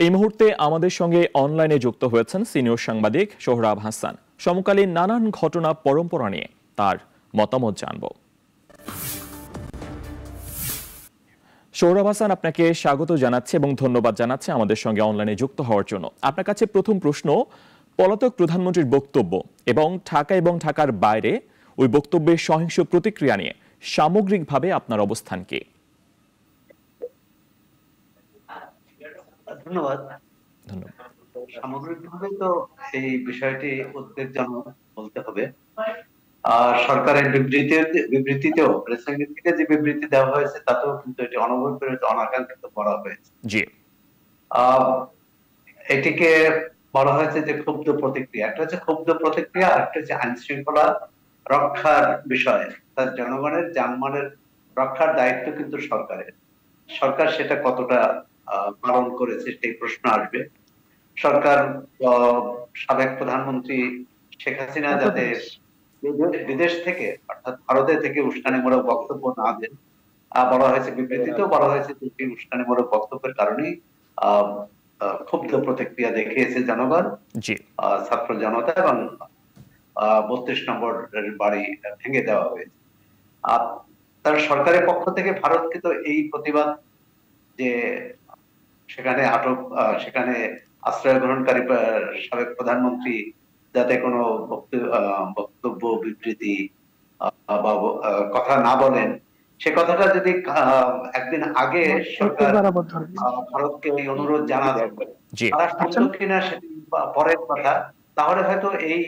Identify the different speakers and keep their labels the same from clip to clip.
Speaker 1: এই মুহূর্তে আমাদের সঙ্গে অনলাইনে যুক্ত হয়েছেন সিনিয়র সাংবাদিক সোহরাব হাসান। সমকালীন নানান ঘটনা পরম্পরা নিয়ে তার মতামত জানব। সোহরাব হাসান, আপনাকে স্বাগত জানাচ্ছি এবং ধন্যবাদ জানাচ্ছি আমাদের সঙ্গে অনলাইনে যুক্ত হওয়ার জন্য। আপনার কাছে প্রথম প্রশ্ন, পলাতক প্রধানমন্ত্রীর বক্তব্য এবং ঢাকা এবং ঢাকার বাইরে ওই বক্তব্যের সহিংস প্রতিক্রিয়া নিয়ে সামগ্রিকভাবে আপনার অবস্থান কি?
Speaker 2: ধন্যবাদ। সামগ্রিকভাবে তো এই বিষয়টি উদ্বেগজনক বলতে হবে। সরকারের বিবৃতিতেও প্রেসিডেন্ট থেকে যে বিবৃতি দেওয়া হয়েছে তাতেও কিন্তু এটি অনবরত অনাকাঙ্ক্ষিত বলা হয়েছে।
Speaker 1: জি,
Speaker 2: এটিকে বলা হয়েছে যে ক্ষুব্ধ প্রতিক্রিয়া। একটা হচ্ছে ক্ষুব্ধ প্রতিক্রিয়া, আর একটা হচ্ছে আইন শৃঙ্খলা রক্ষার বিষয়ে তার জনগণের জানমালের রক্ষার দায়িত্ব কিন্তু সরকারের। সরকার সেটা কতটা পালন করেছে সেই প্রশ্ন আসবে। সরকার সাবেক প্রধানমন্ত্রী শেখ হাসিনা যাতে বিদেশ থেকে অর্থাৎ ভারতে থেকে উস্কানিমূলক বক্তব্য না দেন, বলা হয়েছে বিবৃতিতেও বলা হয়েছে যে এই উস্কানিমূলক বক্তব্যের কারণেই ক্ষুব্ধ প্রতিক্রিয়া দেখিয়েছে জনগণ, ছাত্র জনতা, এবং 32 নম্বর বাড়ি ভেঙে দেওয়া হয়েছে। তার সরকারের পক্ষ থেকে ভারতকে তো এই প্রতিবাদ, যে সেখানে সেখানে আশ্রয় গ্রহণকারী সাবেক প্রধানমন্ত্রী যাতে কোনো বক্তব্য বিবৃতি বা কথা না বলেন, সে কথাটা যদি একদিন আগে সরকার ভারতকে এই অনুরোধ জানাতো, তারা শুনতো কিনা সেটি পরের কথা। তাহলে হয়তো এই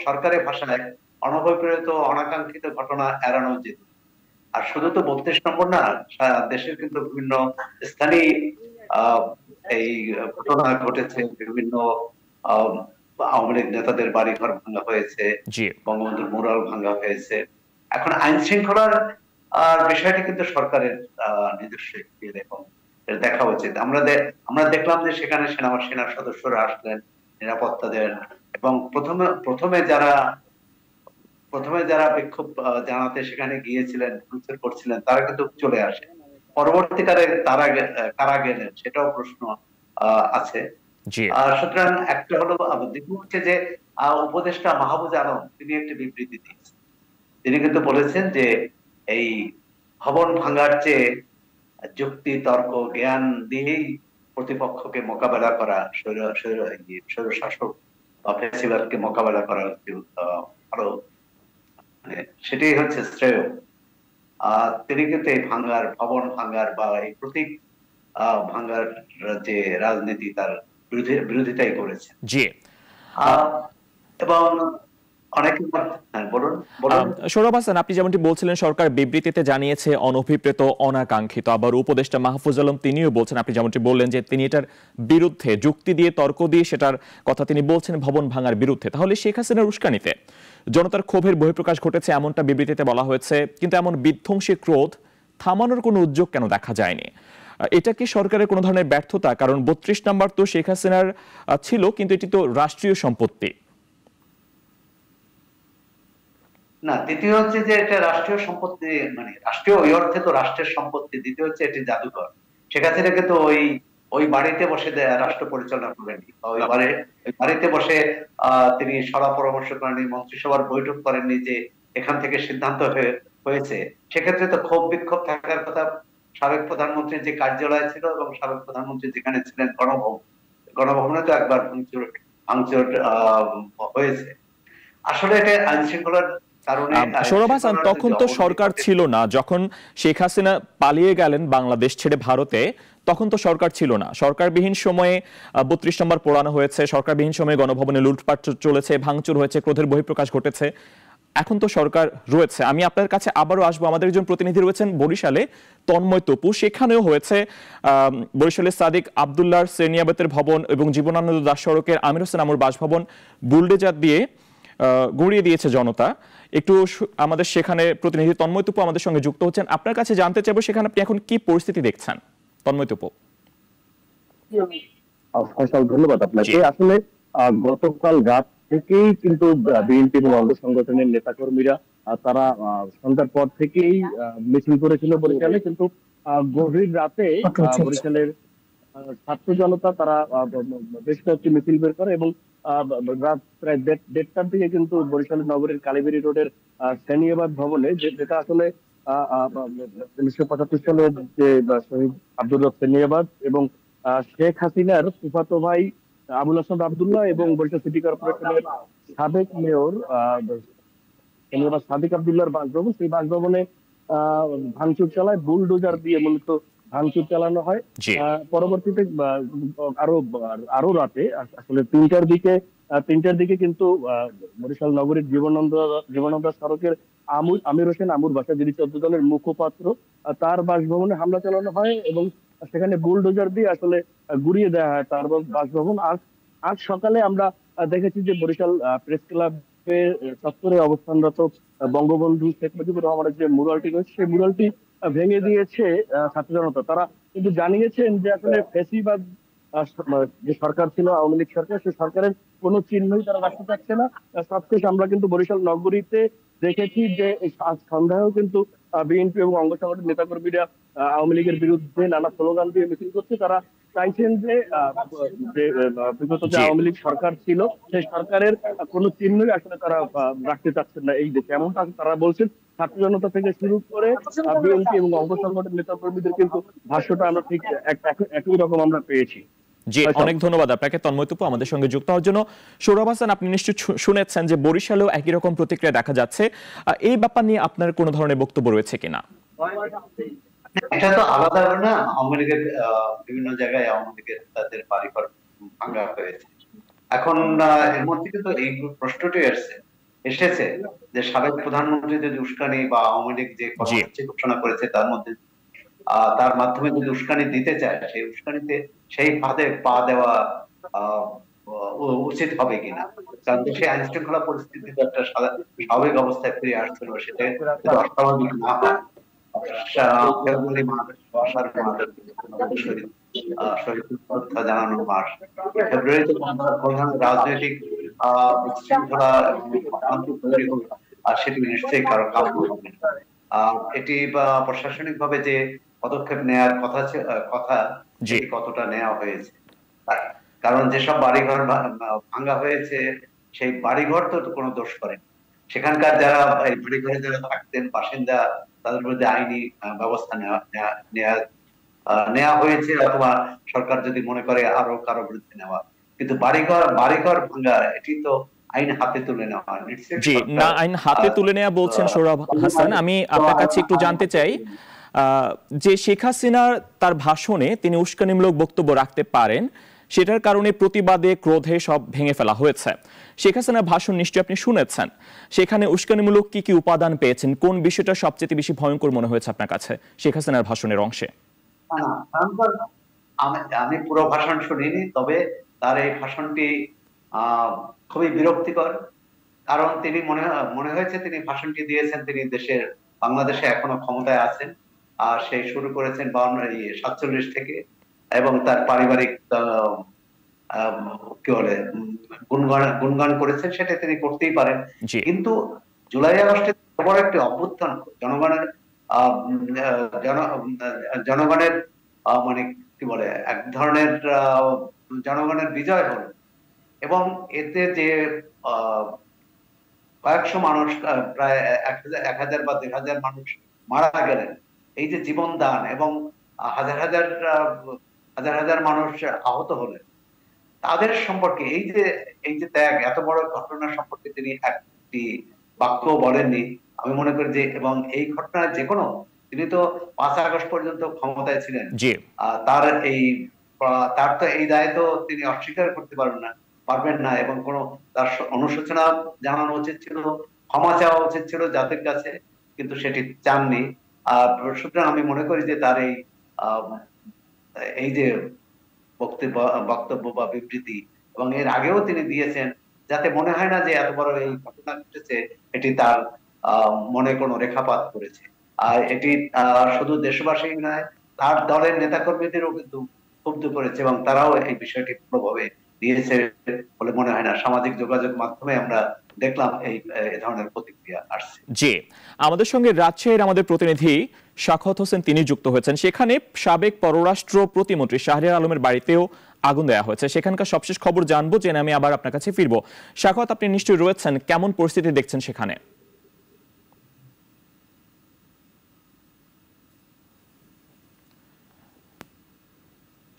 Speaker 2: সরকারের ভাষায় অনভিপ্রেত অনাকাঙ্ক্ষিত ঘটনা এড়ানো যেত। আর শুধু তো 32 নম্বর না, দেশের কিন্তু বিভিন্ন স্থানে এই ঘটনা ঘটেছে। বিভিন্ন আওয়ামী লীগ নেতাদের বাড়িঘর ভাঙা হয়েছে, বঙ্গবন্ধুর মুরাল ভাঙা হয়েছে। এখন আইন শৃঙ্খলার বিষয়টি কিন্তু সরকারের নিজস্ব এবং দেখা উচিত। আমরা দেখলাম যে সেখানে সেনার সদস্যরা আসলেন, নিরাপত্তা দেন, এবং প্রথমে যারা বিক্ষোভ জানাতে সেখানে গিয়েছিলেন, করছিলেন, তারা কিন্তু চলে আসে। পরবর্তীকালে তারা কারা গেলেন সেটাও প্রশ্ন আছে। সুতরাং একটা হলো হচ্ছে যে উপদেষ্টা মাহবুজ আলম তিনি একটি বিবৃতি দিয়েছেন। তিনি কিন্তু বলেছেন যে এই ভবন ভাঙার চেয়ে যুক্তি, তর্ক, জ্ঞান দিয়েই প্রতিপক্ষকে মোকাবেলা করা, স্বৈর শাসক বা ফ্যাসিবাদকে মোকাবেলা করা আরো সেটাই হচ্ছে শ্রেয়। তিনি কিন্তু এই ভবন ভাঙার বা এই প্রতীক ভাঙার যে রাজনীতি তার বিরোধিতাই করেছেন।
Speaker 1: জি,
Speaker 2: এবং
Speaker 1: সোহরাব হাসান, আপনি যেমনটি বলছিলেন সরকার বিবৃতিতে জানিয়েছে অনভিপ্রেত অনাকাঙ্ক্ষিত, আবার উপদেষ্টা মাহফুজ আলম তিনিও বলছেন, আপনি যেমনটি বললেন যে তিনি এটার বিরুদ্ধে যুক্তি দিয়ে তর্ক দিয়ে সেটার কথা তিনি বলছেন ভবন ভাঙার বিরুদ্ধে। তাহলে শেখ হাসিনার উস্কানিতে জনতার ক্ষোভের বহিঃপ্রকাশ ঘটেছে এমনটা বিবৃতিতে বলা হয়েছে, কিন্তু এমন বিধ্বংসী ক্রোধ থামানোর কোনো উদ্যোগ কেন দেখা যায়নি? এটা কি সরকারের কোনো ধরনের ব্যর্থতা? কারণ 32 নম্বর তো শেখ হাসিনার ছিল, কিন্তু এটি তো রাষ্ট্রীয় সম্পত্তি।
Speaker 2: না, দ্বিতীয় হচ্ছে যে এটা রাষ্ট্রীয় সম্পত্তি, মানে রাষ্ট্রীয় ওই অর্থে তো রাষ্ট্রের সম্পত্তি। দ্বিতীয় হচ্ছে এটি জাদুঘর। শেখ হাসিনা কিন্তু ওই বাড়িতে বসে রাষ্ট্র পরিচালনা করেনি, ওই বাড়িতে বসে তিনি সভা পরামর্শ করেননি, মন্ত্রিসভার বৈঠক করেননি যে এখান থেকে সিদ্ধান্ত হয়েছে। সেক্ষেত্রে তো ক্ষোভ বিক্ষোভ থাকার কথা। সাবেক প্রধানমন্ত্রীর যে কার্যালয় ছিল এবং সাবেক প্রধানমন্ত্রী যেখানে ছিলেন গণভবনে তো একবার ভাঙচুর হয়েছে। আসলে এটা আইন শৃঙ্খলার
Speaker 1: সোহরাব হাসান, তখন তো সরকার ছিল না যখন শেখ হাসিনা পালিয়ে গেলেন বাংলাদেশ ছেড়ে ভারতে, তখন তো সরকার ছিল না। সরকারবিহীন সময়ে 32 নম্বর পোড়ানো হয়েছে, সরকারবিহীন সময়ে গণভবনে লুটপাট চলেছে, ভাঙচুর হয়েছে, ক্রোধের বহিঃপ্রকাশ ঘটেছে। এখন তো সরকার রয়েছে। আমি আপনার কাছে আবারও আসবো। আমাদের একজন প্রতিনিধি রয়েছেন বরিশালে, তন্ময় তপু। সেখানেও হয়েছে বরিশালের সাদিক আব্দুল্লাহর শ্রেণিয়াবতের ভবন এবং জীবনানন্দ দাস সড়কের আমির হোসেন আমর বাসভবন বুলডোজার দিয়ে গুঁড়িয়ে দিয়েছে জনতা। একটু আমাদের সেখানে প্রতিনিধি তন্ময় তপু আমাদের সঙ্গে যুক্ত হচ্ছেন। আপনার কাছে জানতে চাইবো সেখানে আপনি এখন কি পরিস্থিতি দেখছেন, তন্ময় তপু?
Speaker 3: ধন্যবাদ আপনাকে। আসলে গতকাল রাত থেকেই কিন্তু বিএনপি এবং অঙ্গ সংগঠনের নেতাকর্মীরা তারা সন্ধ্যার পর থেকেই মিছিল করেছিল বরিশালে, কিন্তু গভীর রাতে বরিশালের ছাত্র জনতা তারা বেশ কয়েকটি মিছিল বের করে এবং রাত প্রায় দেড়টার দিকে কিন্তু বরিশাল নগরীর কালীবাড়ি রোডের সেনিয়াবাদ ভবনে, যেটা আসলে 1975 সালে যে শহীদ আব্দুর রব সেনিয়াবাদ এবং শেখ হাসিনার ফুফাতো ভাই আবুল হাসান আবদুল্লাহ এবং বরিশাল সিটি কর্পোরেশনের সাবেক মেয়র সেনিয়াবাদ সাদিক আবদুল্লাহর বাসভবন, সেই বাসভবনে আহ ভাঙচুর চালায়, বুলডোজার দিয়ে মূলত ভাঙচুর চালানো হয়।
Speaker 1: জি
Speaker 3: পরবর্তীতে আরো আরো রাতে আসলে তিনটার দিকে কিন্তু বরিশাল নগরীর জীবনানন্দ সড়কের আমির হোসেন আমুর বাসা, যিনি 14 দলের মুখপাত্র, তার বাসভবনে হামলা চালানো হয় এবং সেখানে বুলডোজার দিয়ে আসলে গুড়িয়ে দেওয়া হয় তার বাসভবন। আজ আজ সকালে আমরা দেখেছি যে বরিশাল প্রেস ক্লাবের চত্বরে অবস্থানরত বঙ্গবন্ধু শেখ মুজিবুর রহমানের যে মুরালটি রয়েছে, সেই মুরালটি ভেঙে দিয়েছে ছাত্র জনতা। তারা কিন্তু জানিয়েছেন যে আসলে ফ্যাসিবাদ যে সরকার ছিল, আওয়ামী লীগ সরকার, সেই সরকারের কোনো চিহ্নই তারা রাখতে চাচ্ছে না। সবশেষ আমরা কিন্তু বরিশাল নগরীতে দেখেছি যে আজ সন্ধ্যায়ও কিন্তু বিএনপি এবং অঙ্গ সংগঠনের নেতাকর্মীরা আওয়ামী লীগের বিরুদ্ধে নানা স্লোগান দিয়ে মিছিল করছে। তারা চাইছেন যে বিগত যে
Speaker 1: জি
Speaker 3: আওয়ামী লীগ সরকার ছিল, সেই সরকারের কোনো চিহ্নই আসলে তারা রাখতে চাচ্ছেন না এই দেশে, এমনটা তারা বলছেন। ছাত্র জনতা থেকে শুরু করে বিএনপি এবং অঙ্গ সংগঠনের নেতা কর্মীদের কিন্তু ভাষ্যটা আমরা ঠিক একই রকম আমরা পেয়েছি।
Speaker 1: জি, অনেক ধন্যবাদ আপনাকে তন্ময় তুপু আমাদের সঙ্গে যুক্ত হওয়ার জন্য। সৌরভ হাসান, আপনি নিশ্চয়ই শুনেছেন যে বরিশালেও একই রকম প্রতিক্রিয়া দেখা যাচ্ছে। এই ব্যাপার নিয়ে আপনার কোনো ধরনের বক্তব্য রয়েছে কিনা?
Speaker 2: এটা তো আলাদা না, আওয়ামী লীগের বিভিন্ন জায়গায় আওয়ামী লীগের তাদের বাড়িঘর ভাঙা হয়েছে। এখন এর মধ্যে কিন্তু এই প্রশ্নটি এসেছে যে সাবেক প্রধানমন্ত্রী যদি উস্কানি বা আওয়ামী লীগ যে
Speaker 1: জি
Speaker 2: কর্মসূচি ঘোষণা করেছে তার মধ্যে তার মাধ্যমে যদি উস্কানি দিতে চায়, সেই উস্কানিতে সেই ফাঁদে পা দেওয়া আহ উচিত হবে কিনা। কারণ দেশে আইন শৃঙ্খলা পরিস্থিতি একটা স্বাভাবিক অবস্থায় ফিরে আসছিল, সেটা যদি অস্বাভাবিক না হয়, ফেব্রুয়ারি মাস, আষাঢ় মাস, শহীদ শ্রদ্ধা জানানোর মাস, ফেব্রুয়ারিতে প্রধান রাজনৈতিক বিশৃঙ্খলা অশান্তি তৈরি হবে, আর সেটি নিশ্চয়ই কারো কাম্য হবে না। এটি প্রশাসনিক ভাবে যে পদক্ষেপ নেওয়ার কথা
Speaker 1: জি
Speaker 2: সেটি কতটা নেওয়া হয়েছে। কারণ যেসব বাড়িঘর ভাঙা হয়েছে, সেই বাড়িঘর তো কোনো দোষ করেনি। সেখানকার যারা এই বাড়িঘরে যারা থাকতেন বাসিন্দা, তাদের বিরুদ্ধে আইনি ব্যবস্থা নেওয়া হয়েছে, অথবা সরকার যদি মনে করে আরো কারো বিরুদ্ধে নেওয়া। কিন্তু বাড়িঘর ভাঙা, এটি তো আইন হাতে তুলে নেওয়া হয় নিশ্চয়ই
Speaker 1: জি না,
Speaker 2: সরকার।
Speaker 1: আইন হাতে তুলে নেওয়া বলছেন সৌরভ হাসান। আমি আপনার কাছে একটু জানতে চাই যে শেখ হাসিনা তার ভাষণে তিনি উস্কানিমূলক বক্তব্য রাখতে পারেন, সেটার কারণে প্রতিবাদে ক্রোধে সব ভেঙে ফেলা হয়েছে। শেখ হাসিনার ভাষণ নিশ্চয়ই আপনি শুনেছেন, সেখানে উস্কানিমূলক কি কি উপাদান পেয়েছেন? কোন বিষয়টা সবচেয়ে বেশি ভয়ঙ্কর মনে হয়েছে আপনার কাছে শেখ হাসিনার ভাষণের অংশে?
Speaker 2: আমি পুরো ভাষণ শুনিনি, তবে তার এই ভাষণটি আহ খুবই বিরক্তিকর। কারণ তিনি মনে হয়েছে তিনি ভাষণটি দিয়েছেন, তিনি বাংলাদেশে এখনো ক্ষমতায় আছেন, আর সেই শুরু করেছেন 47 থেকে, এবং তার পারিবারিক কি বলে গুণগান করেছেন, সেটা তিনি করতেই পারেন।
Speaker 1: জি
Speaker 2: কিন্তু জুলাই আগস্টে বড় একটি অভ্যুত্থান, জনগণের জনগণের মানে কি বলে এক ধরনের জনগণের বিজয় হলো, এবং এতে যে কয়েকশো মানুষ, প্রায় 1000 বা 1500 মানুষ মারা গেলেন, এই যে জীবন দান, এবং হাজার হাজার হাজার হাজার মানুষ আহত হলেন, তাদের সম্পর্কে এই যে ত্যাগ, এত বড় ঘটনা সম্পর্কে তিনি একটি বাক্য বলেননি। আমি মনে করি যে, এবং এই ঘটনা যে কোনো, তিনি তো 5 আগস্ট পর্যন্ত ক্ষমতায় ছিলেন,
Speaker 1: জি
Speaker 2: তার তো এই দায় তো তিনি অস্বীকার করতে পারবেন না, এবং কোন তার অনুশোচনা জানানো উচিত ছিল, ক্ষমা চাওয়া উচিত ছিল জাতির কাছে, কিন্তু সেটি চাননি। সুতরাং আমি মনে করি যে তার এই যে বক্তব্য বা বিবৃতি, এবং এর আগেও তিনি দিয়েছেন, যাতে মনে হয় না যে এত বড় এই ঘটনা ঘটেছে এটি তার মনে কোনো রেখাপাত করেছে। আর এটি শুধু দেশবাসী নয়, তার দলের নেতাকর্মীদেরও কিন্তু ক্ষুব্ধ করেছে, এবং তারাও এই বিষয়টি ভালোভাবে নিয়েছে বলে মনে হয় না। সামাজিক যোগাযোগ মাধ্যমে আমরা দেখলাম এই ধরনের প্রতিক্রিয়া আসছে।
Speaker 1: জি, আমাদের সঙ্গে রাজশাহীর আমাদের প্রতিনিধি সাখাওয়াত হোসেন তিনি যুক্ত হয়েছেন। সেখানে সাবেক পররাষ্ট্র প্রতিমন্ত্রী শাহরিয়ার আলমের বাড়িতেও আগুন দেওয়া হয়েছে। সেখানকার সবশেষ খবর জানবো, জেনে আমি আবার আপনার কাছে ফিরবো। সাখাওয়াত, আপনি নিশ্চয়ই রয়েছেন, কেমন পরিস্থিতি দেখছেন সেখানে?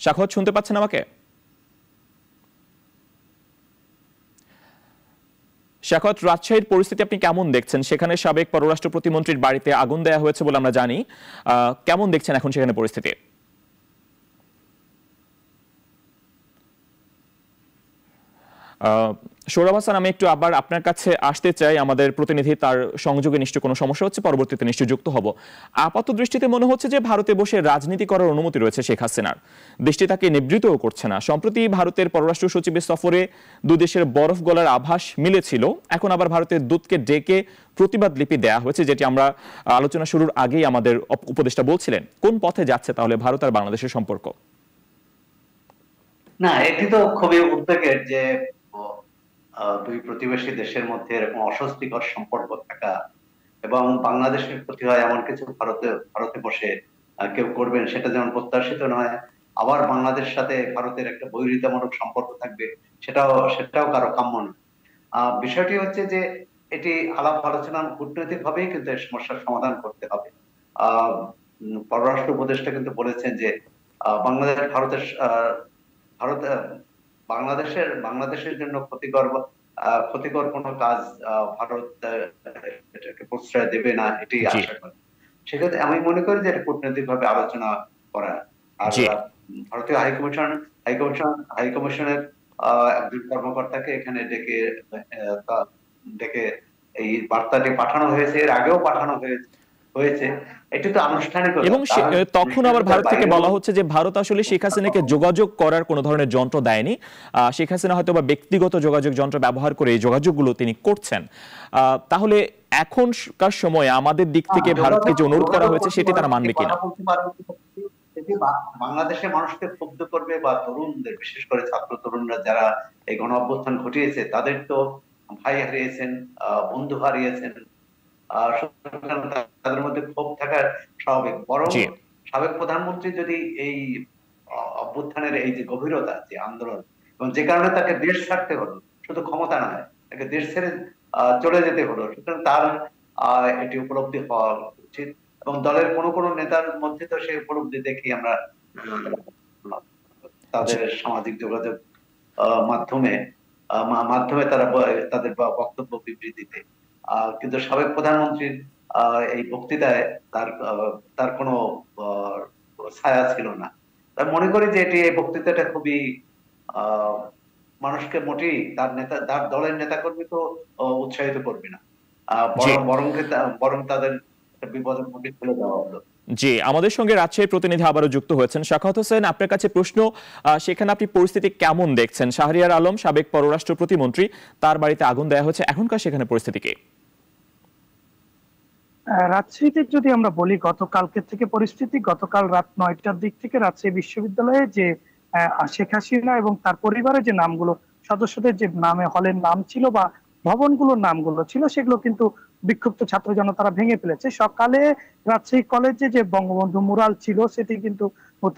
Speaker 1: সাখাওয়াত, শুনতে পাচ্ছেন আমাকে? সাখাওয়াত, রাজশাহীর পরিস্থিতি আপনি কেমন দেখছেন? সেখানে সাবেক পররাষ্ট্র প্রতিমন্ত্রীর বাড়িতে আগুন দেওয়া হয়েছে বলে আমরা জানি। কেমন দেখছেন এখন সেখানে পরিস্থিতি? সৌরভ হাসান, আমি একটু আবার আপনার কাছে আসতে চাই। আমাদের প্রতিনিধি, তার সংযোগে নিশ্চয় কোনো সমস্যা হচ্ছে, পরবর্তীতে নিশ্চয় যুক্ত হব। আপাত দৃষ্টিতে মনে হচ্ছে যে ভারতে বসে রাজনীতি করার অনুমতি রয়েছে শেখ হাসিনার। দেশটি তাকে নিবৃত্তও করছে না। সম্প্রতি ভারতের পররাষ্ট্র সচিবের সফরে দুই দেশের বরফ গলার আভাস মিলেছিল। এখন আবার ভারতের দূতকে ডেকে প্রতিবাদ লিপি দেয়া হয়েছে, যেটি আমরা আলোচনা শুরুর আগেই আমাদের উপদেষ্টা বলছিলেন। কোন পথে যাচ্ছে তাহলে ভারত আর বাংলাদেশের সম্পর্ক?
Speaker 2: না, এটি তো খুবই উদ্বেগের যে দুই প্রতিবেশী দেশের মধ্যে এরকম অস্বস্তিকর সম্পর্ক থাকা, এবং বাংলাদেশের প্রতি হয় এমন কিছু ভারতে বসে কেউ করবেন, সেটা যেমন প্রত্যাশিত নয়, আবার বাংলাদেশ সাথে ভারতের একটা বৈরিতামূলক সম্পর্ক থাকবে, সেটাও কারো কাম্য নয়। বিষয়টি হচ্ছে যে এটি আলাপ আলোচনা কূটনৈতিক ভাবেই কিন্তু এই সমস্যার সমাধান করতে হবে। পররাষ্ট্র উপদেষ্টা কিন্তু বলেছেন যে বাংলাদেশ ভারতের ভারত বাংলাদেশের জন্য ক্ষতিকর কোনো কাজ ভারত এটাকে প্রশ্রয় দেবে না, এটি আশা করি। সেক্ষেত্রে আমি মনে করি যে এটা কূটনৈতিক ভাবে আলোচনা করা। আর ভারতীয় হাইকমিশনের একজন কর্মকর্তাকে এখানে ডেকে এই বার্তাটি পাঠানো হয়েছে, এর আগেও পাঠানো হয়েছে। এটি তো আনুষ্ঠানিকতা।
Speaker 1: এবং তখন আবার ভারত থেকে বলা হচ্ছে যে ভারত আসলে শেখ হাসিনাকে যোগাযোগ করার কোন ধরনের যন্ত্র দেয়নি। শেখ হাসিনা হয়তো বা ব্যক্তিগত যোগাযোগ যন্ত্র ব্যবহার করে এই যোগাযোগগুলো তিনি করছেন। তাহলে এখনকার সময়ে আমাদের দিক থেকে ভারতকে যে অনুরোধ করা হয়েছে সেটি তারা মানবে কিনা?
Speaker 2: বাংলাদেশের মানুষকে ক্ষুব্ধ করবে, বা তরুণদের, বিশেষ করে ছাত্র তরুণরা যারা এই গণ অভ্যুত্থান ঘটিয়েছে, তাদের তো ভাই হারিয়েছেন, বন্ধু হারিয়েছেন, তাদের মধ্যে ক্ষোভ থাকা স্বাভাবিক। বরং সাবেক প্রধানমন্ত্রী যদি এই অভ্যুত্থানের এই যে গভীরতা, যে আন্দোলন, এবং যে কারণে তাকে দেশ ছাড়তে হলো, শুধু ক্ষমতা নয়, তাকে দেশ ছেড়ে চলে যেতে হলো, সুতরাং তার এটি উপলব্ধি হওয়া উচিত। এবং দলের কোন নেতার মধ্যে তো সেই উপলব্ধি দেখি আমরা তাদের সামাজিক যোগাযোগ মাধ্যমে তারা তাদের বক্তব্য বিবৃতিতে। কিন্তু সাবেক প্রধানমন্ত্রীর এই বক্তৃতায় তার কোনো ছায়া ছিল না। তাই মনে করি যে এই বক্তৃতাটা খুবই মানুষকে মোটেই তার দলের নেতাকর্মী তো উৎসাহিত করবে না, বরং তাদের বিপদের মুখে ফেলে দেওয়া হলো।
Speaker 1: জি, আমাদের সঙ্গে রাজশাহীর প্রতিনিধি আবারও যুক্ত হয়েছেন। সাখাওয়াত হোসেন, আপনার কাছে প্রশ্ন, সেখানে আপনি পরিস্থিতি কেমন দেখছেন? শাহরিয়ার আলম সাবেক পররাষ্ট্র প্রতিমন্ত্রী, তার বাড়িতে আগুন দেওয়া হয়েছে, এখনকার সেখানে পরিস্থিতি কি?
Speaker 4: রাজশাহীতে যদি আমরা বলি, গতকালকে থেকে পরিস্থিতি, গতকাল রাত 9টার দিক থেকে রাজশাহী বিশ্ববিদ্যালয়ে যে শেখ হাসিনা এবং তার পরিবারের যে নামগুলো, সদস্যদের যে নামে হলের নাম ছিল বা ভবনগুলোর নামগুলো ছিল, সেগুলো কিন্তু বিক্ষুব্ধ ছাত্র জনতারা ভেঙে ফেলেছে। সকালে রাজশাহী কলেজে যে বঙ্গবন্ধু মুরাল ছিল সেটি কিন্তু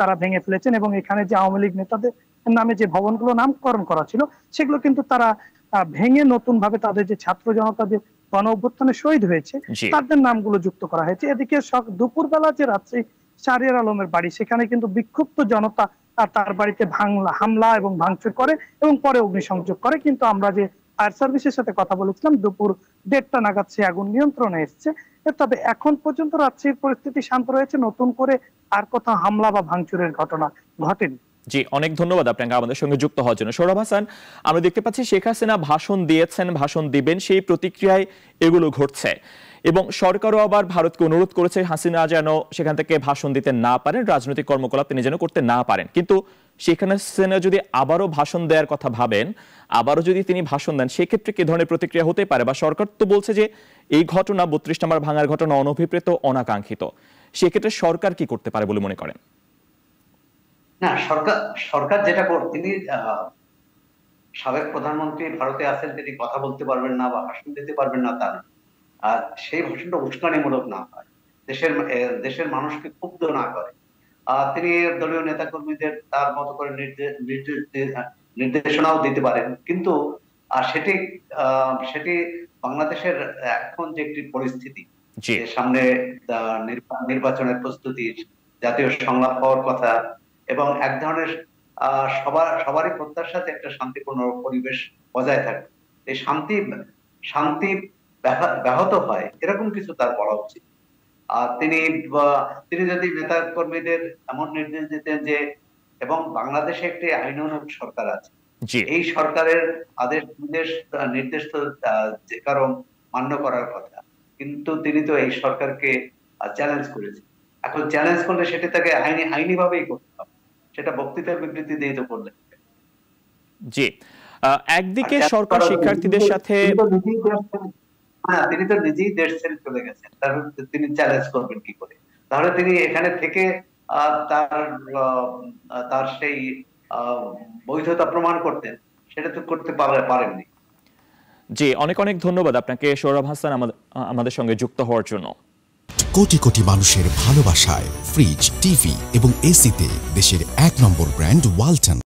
Speaker 4: তারা ভেঙে ফেলেছেন, এবং এখানে যে আওয়ামী লীগ নেতাদের নামে যে ভবনগুলো নামকরণ করা ছিল সেগুলো কিন্তু তারা ভেঙে নতুন ভাবে তাদের যে ছাত্র জনতা যে গণ অভ্যুত্থানে শহীদ হয়েছে তাদের নামগুলো যুক্ত করা হয়েছে। এদিকে দুপুরবেলা যে রাজশাহী শাহরিয়ার আলমের বাড়ি, সেখানে কিন্তু বিক্ষুব্ধ জনতা তার বাড়িতে হামলা এবং ভাঙচুর করে এবং পরে অগ্নিসংযোগ করে। কিন্তু আমরা যে ফায়ার সার্ভিসের সাথে কথা বলেছিলাম, দুপুর 1:30 নাগাদ সে আগুন নিয়ন্ত্রণে এসেছে। তবে এখন পর্যন্ত রাজশাহীর পরিস্থিতি শান্ত রয়েছে, নতুন করে আর কোথাও হামলা বা ভাঙচুরের ঘটনা ঘটেনি।
Speaker 1: জি, অনেক ধন্যবাদ আপনাকে আমাদের সঙ্গে যুক্ত হওয়ার জন্য। সৌরভ হাসান, আমরা দেখতে পাচ্ছি শেখ হাসিনা ভাষণ দিয়েছেন, ভাষণ দিবেন, সেই প্রতিক্রিয়ায় এগুলো ঘটছে। এবং সরকারও আবার ভারতকে অনুরোধ করেছে হাসিনা যেন সেখান থেকে ভাষণ দিতে না পারেন, রাজনৈতিক কর্মকলাপ তিনি যেন করতে না পারেন। কিন্তু শেখ হাসিনা যদি আবারও ভাষণ দেওয়ার কথা ভাবেন, আবারও যদি তিনি ভাষণ দেন, সেক্ষেত্রে কি ধরনের প্রতিক্রিয়া হতে পারে? বা সরকার তো বলছে যে এই ঘটনা 32 নম্বর ভাঙার ঘটনা অনভিপ্রেত, অনাকাঙ্ক্ষিত। সেক্ষেত্রে সরকার কি করতে পারে বলে মনে করেন?
Speaker 2: না, সরকার যেটা তিনি সাবেক প্রধানমন্ত্রী ভারতে আছেন, তিনি কথা বলতে পারবেন না বা ভাষণ দিতে পারবেন না তা না। আর সেই ভাষণটা উস্কানিমূলক না হয়, দেশের মানুষকে ক্ষুব্ধ না করে, তিনি দলীয় নেতাকর্মীদের তার মতো করে নির্দেশনাও দিতে পারেন। কিন্তু সেটি সেটি বাংলাদেশের এখন যে একটি পরিস্থিতি,
Speaker 1: জি
Speaker 2: যে সামনে নির্বাচনের প্রস্তুতি, জাতীয় সংলাপ হওয়ার কথা, এবং এক ধরনের সবারই প্রত্যাশা যে একটা শান্তিপূর্ণ পরিবেশ বজায় থাকবে, এই শান্তি ব্যাহত হয় এরকম কিছু তার বলা উচিত। তিনি যদি নেতা কর্মীদের এমন নির্দেশ দিতেন যে, এবং বাংলাদেশে একটি আইনানুগ সরকার আছে,
Speaker 1: জি
Speaker 2: এই সরকারের নির্দেশ তো যে কারো মান্য করার কথা, কিন্তু তিনি তো এই সরকারকে চ্যালেঞ্জ করেছেন। এখন চ্যালেঞ্জ করলে সেটা তাকে আইনি ভাবেই করতে হবে, সেটা বক্তৃতার বিবৃতি দিয়ে তো করলেন।
Speaker 1: জি একদিকে সরকার শিক্ষার্থীদের সাথে
Speaker 2: তিনি তো নিজেই দেশ ছেড়ে চলে গেছেন, তিনি চ্যালেঞ্জ করবেন কি করে? তাহলে তিনি এখানে থেকে তার সেই বৈধতা প্রমাণ করতেন, সেটা তো করতে পারেননি।
Speaker 1: জি অনেক অনেক ধন্যবাদ আপনাকে সৌরভ হাসান আমাদের সঙ্গে যুক্ত হওয়ার জন্য।
Speaker 5: কোটি কোটি মানুষের ভালোবাসায় ফ্রিজ, টিভি এবং এসিতে দেশের 1 নম্বর ব্র্যান্ড ওয়ালটন।